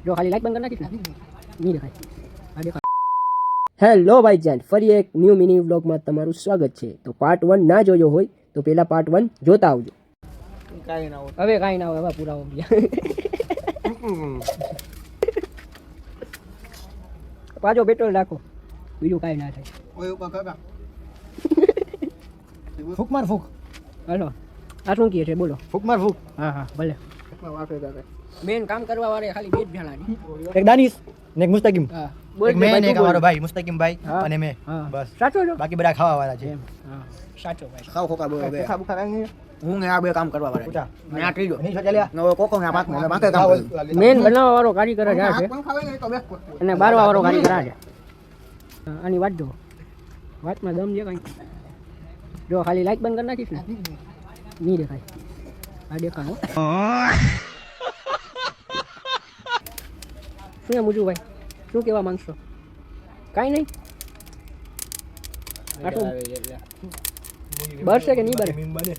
જો ખાલી લાઈક બંધ કરી નાખીશ ને નહીં દેખાય. આ દેખાય. હેલો ભાઈ જાન, ફરી એક ન્યૂ મિની વ્લોગમાં તમારું સ્વાગત છે. તો પાર્ટ 1 ના જોયો હોય તો પહેલા પાર્ટ 1 જોતા આવજો. કાંઈ ના હોય હવે કાંઈ ના હોય, હવે પૂરા હો ગયા. પાછો પેટ્રોલ રાખો, બીજું કાંઈ ના થાય. ઓય ઉપર કાકા ફૂક માર ફૂક હાલો, આ શું કહે છે બોલો. ફૂક માર ફૂક હા હા ભલે. વાફે કાકા મેન કામ કરવા વાળે ખાલી બે જ ભેળાની. એક દાનિશ ને એક મુસ્તકીમ. હા એક મેં ને એક અમારો ભાઈ મુસ્તકીમ ભાઈ અને મેં હા. બસ સાચો છો. બાકી બધા ખાવા વાળા છે. હા સાચો ભાઈ. ખાવ ખોકા બોલો બે ખાબુ ખારાંગી હું ને આ બે કામ કરવા વાળા પૂછા મેં આ ત્રીજો નહીં ચાલ્યા નવો કોકો ને આ પાંચમો મેં બાકી કામ કર્યું મેન બનાવવા વાળો કારીગર જ આ છે પણ ખાવે ને તો બેસ અને બારવા વાળો કારીગર આ છે. આની વાત જો, વાતમાં દમ છે કાંઈ. જો ખાલી લાઈક બંધ કરી નાખીશ ને નહીં દેખાય. આ દેખાડો. શું એમ મુજુ ભાઈ, શું કહેવા માંગશો? કાંઈ નહીં. આટલું બરશે કે નહીં બરે?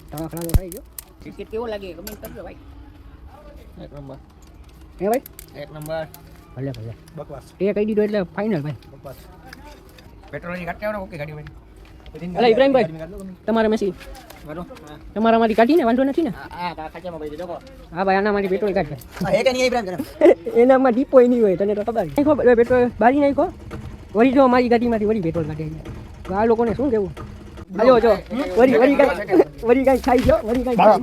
તમારા ખરાબ થઈ ગયો. ક્રિકેટ કેવો લાગે કમેન્ટ કરજો ભાઈ. એક નંબર હે ભાઈ? એક નંબર ભલે ભલે. બકવાસ એ કહી દીધો એટલે ફાઇનલ ભાઈ. બકવાસ પેટ્રોલ ની ગાડી આવડે ઓકે ગાડી ભાઈ અલા ઇબ્રાહીમભાઈ, તમારે મેસી બરો તમારામાંથી કાઢીને વાંધો નથી ને? આ ખાચામાં ભાઈ દેખો હા ભાઈ, આનામાંથી પેટ્રોલ કાઢ. આ એક નહીં ઇબ્રાહિમ જરા એનામાં ડીપોય નહીં હોય, તને તો ખબર. નાખો પેટ્રોલ બારી નાખો, વળી જો મારી ગાડીમાંથી વળી પેટ્રોલ કાઢે. આ લોકોને શું કેવું? હાલો જો વળી કાંઈ ખાઈ જો, વળી કાંઈ ખાઈ.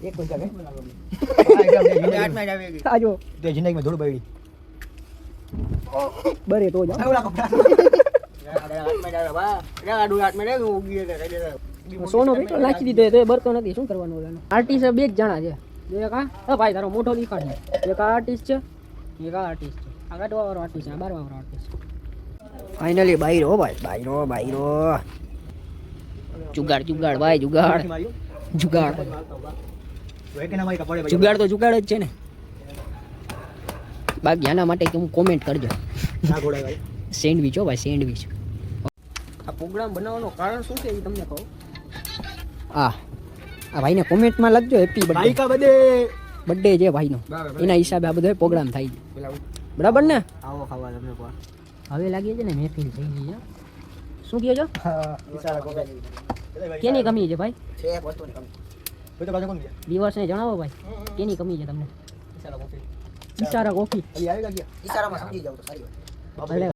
એક પૈસા આ જો તે જિંદગીમાં ધૂળ બળી બરે તો જાઓ. સોનો પેટ્રોલ નાખી દીધો તો એ બરતો નથી. શું કરવાનું ઓલાનો? આર્ટિસ્ટ બે જ જણા છે. એક આ ભાઈ તારો મોટો દેખાડ છે. એક આ આર્ટિસ્ટ છે, એક આ આર્ટિસ્ટ છે. આ કાઢવા વાળો આર્ટિસ્ટ છે, આ બારવા વાળો આર્ટિસ્ટ. ફાઇનલી બાયરો ભાઈ બાયરો જુગાડ જુગાડ ભાઈ જુગાડ જુગાડ જુગાડ તો જુગાડ જ છે ને. બાકી આના માટે હું કોમેન્ટ કરજો. સેન્ડવિચ હો ભાઈ, સેન્ડવિચ. આ પ્રોગ્રામ બનાવવાનું કારણ શું છે એ તમને કહું. આ ભાઈને કોમેન્ટમાં લખજો હેપી બર્થડે. બર્થડે છે ભાઈનો, એના હિસાબે આ બધો પ્રોગ્રામ થાય છે. બરાબર ને? આવો ખાવા તમને કો હવે લાગી છે ને મહેફિલ થઈ ગઈ છે. શું કહો છો? કેની કમી છે ભાઈ? છે વસ્તુની કમી કોઈ તો બાજુ કોણ ગયા દિવસને જણાવો ભાઈ, કેની કમી છે તમને? ઈશારા કોફી ઈશારા કોફી. આવી આવી ગયા ઈશારામાં સમજી જાવ તો સારી વાત ભલે